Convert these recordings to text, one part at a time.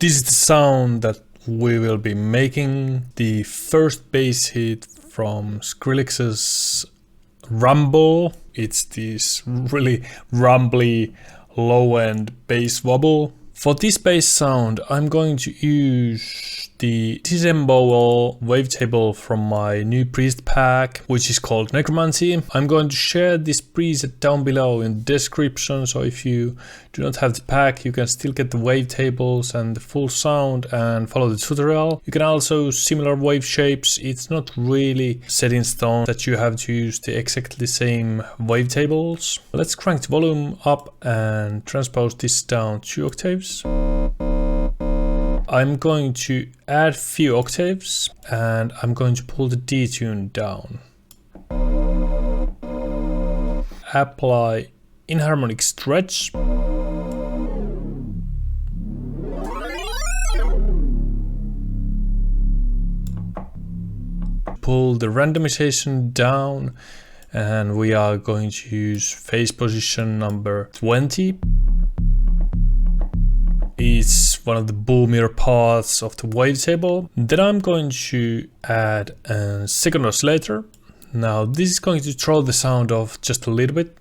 This is the sound that we will be making. The first bass hit from Skrillex's Rumble. It's this really rumbly low-end bass wobble. For this bass sound, I'm going to use the disembowel wavetable from my new preset pack, which is called Necromancy. I'm going to share this preset down below in the description, so if you do not have the pack, you can still get the wavetables and the full sound and follow the tutorial. You can also use similar wave shapes. It's not really set in stone that you have to use the exactly same wavetables. Let's crank the volume up and transpose this down 2 octaves. I'm going to add few octaves and I'm going to pull the detune down. Apply inharmonic stretch. Pull the randomization down and we are going to use phase position number 20. It's one of the boomier parts of the wavetable. Then I'm going to add a second oscillator. Now this is going to throw the sound off just a little bit,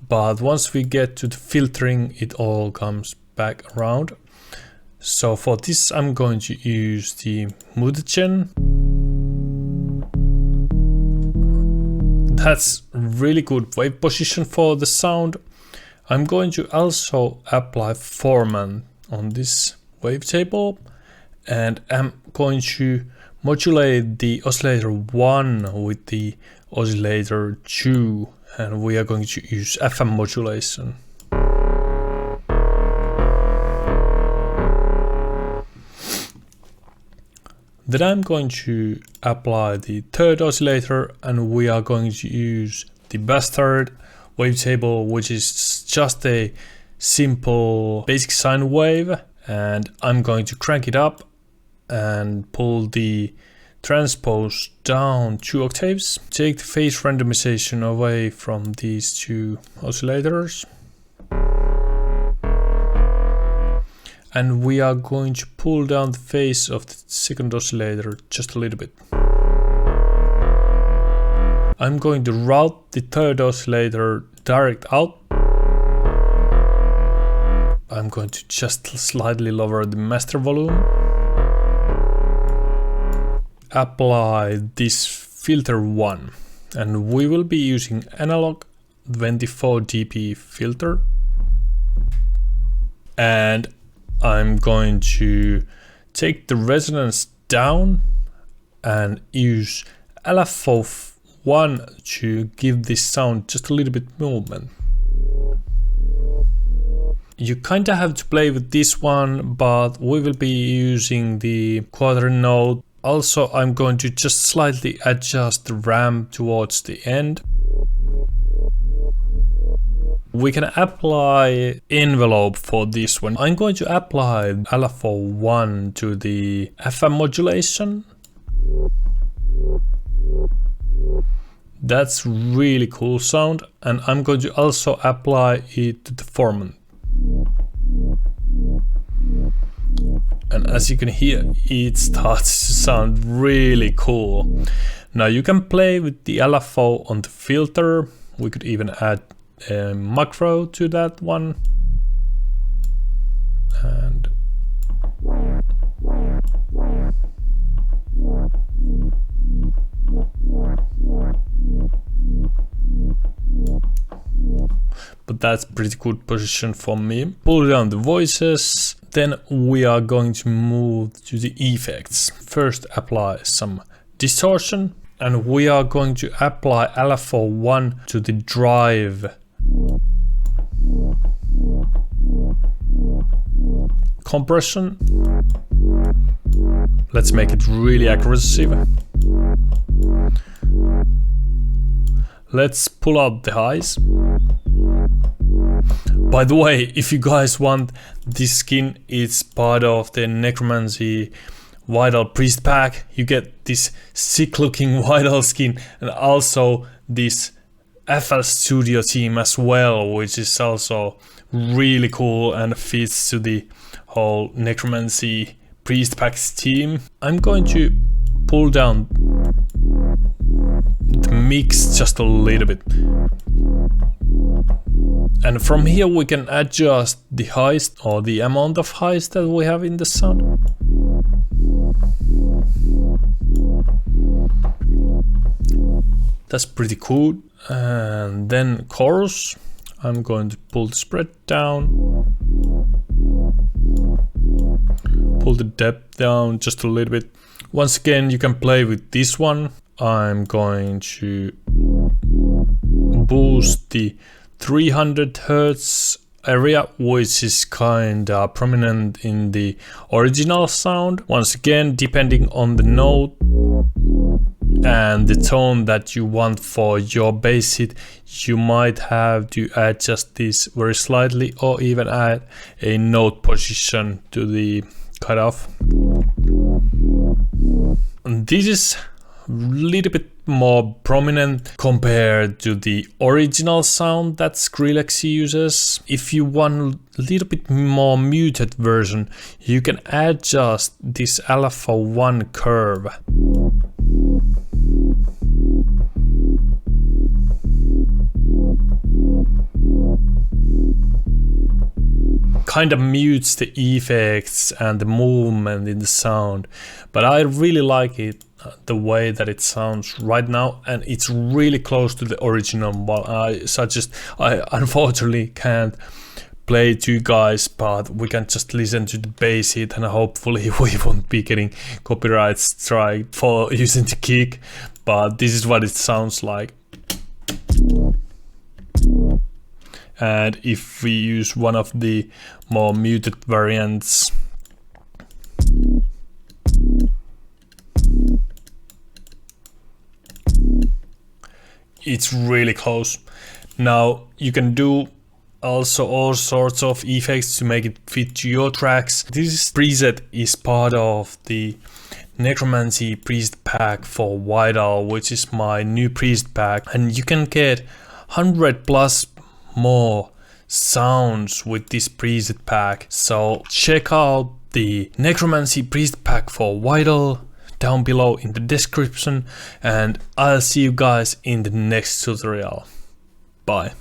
but once we get to the filtering, it all comes back around. So for this, I'm going to use the modulation. That's really good wave position for the sound. I'm going to also apply formant on this wavetable, and I'm going to modulate the oscillator 1 with the oscillator 2, and we are going to use FM modulation. Then I'm going to apply the third oscillator and we are going to use the bastard wavetable, which is just a simple basic sine wave, and I'm going to crank it up and pull the transpose down 2 octaves. Take the phase randomization away from these 2 oscillators. And we are going to pull down the phase of the second oscillator just a little bit. I'm going to route the third oscillator direct out. I'm going to just slightly lower the master volume. Apply this filter 1, and we will be using analog 24 dB filter. And I'm going to take the resonance down and use LFO 1 to give this sound just a little bit movement. You kinda have to play with this one, but we will be using the quarter note. Also, I'm going to just slightly adjust the ramp towards the end. We can apply envelope for this one. I'm going to apply LFO 1 to the FM modulation. That's really cool sound, and I'm going to also apply it to the formant. And as you can hear, it starts to sound really cool. Now you can play with the LFO on the filter. We could even add a macro to that one. And but that's pretty good position for me. Pull down the voices. Then we are going to move to the effects. First apply some distortion, and we are going to apply LFO 1 to the drive. Compression. Let's make it really aggressive. Let's pull out the highs. By the way, if you guys want this skin, it's part of the Necromancy Vital Priest pack. You get this sick looking Vital skin and also this FL Studio theme as well, which is also really cool and fits to the whole Necromancy Priest Packs theme. I'm going to pull down the mix just a little bit. And from here we can adjust the highs or the amount of highs that we have in the sound. That's pretty cool. And then chorus, I'm going to pull the spread down, pull the depth down just a little bit. Once again, you can play with this one. I'm going to boost the 300 Hertz area, which is kinda prominent in the original sound. Once again, depending on the note and the tone that you want for your bass hit, you might have to adjust this very slightly or even add a note position to the cutoff. And this is a little bit more prominent compared to the original sound that Skrillex uses. If you want a little bit more muted version, you can adjust this alpha 1 curve. Kind of mutes the effects and the movement in the sound, but I really like it the way that it sounds right now, and it's really close to the original. But I unfortunately can't play it to you guys, but we can just listen to the bass hit and hopefully we won't be getting copyright strike for using the kick. But this is what it sounds like. And if we use one of the more muted variants, it's really close. Now you can do also all sorts of effects to make it fit to your tracks. This preset is part of the Necromancy Priest Pack for White Owl, which is my new Priest Pack, and you can get 100 plus more sounds with this preset pack. So check out the Necromancy Priest Pack for White Owl down below in the description, and I'll see you guys in the next tutorial. Bye.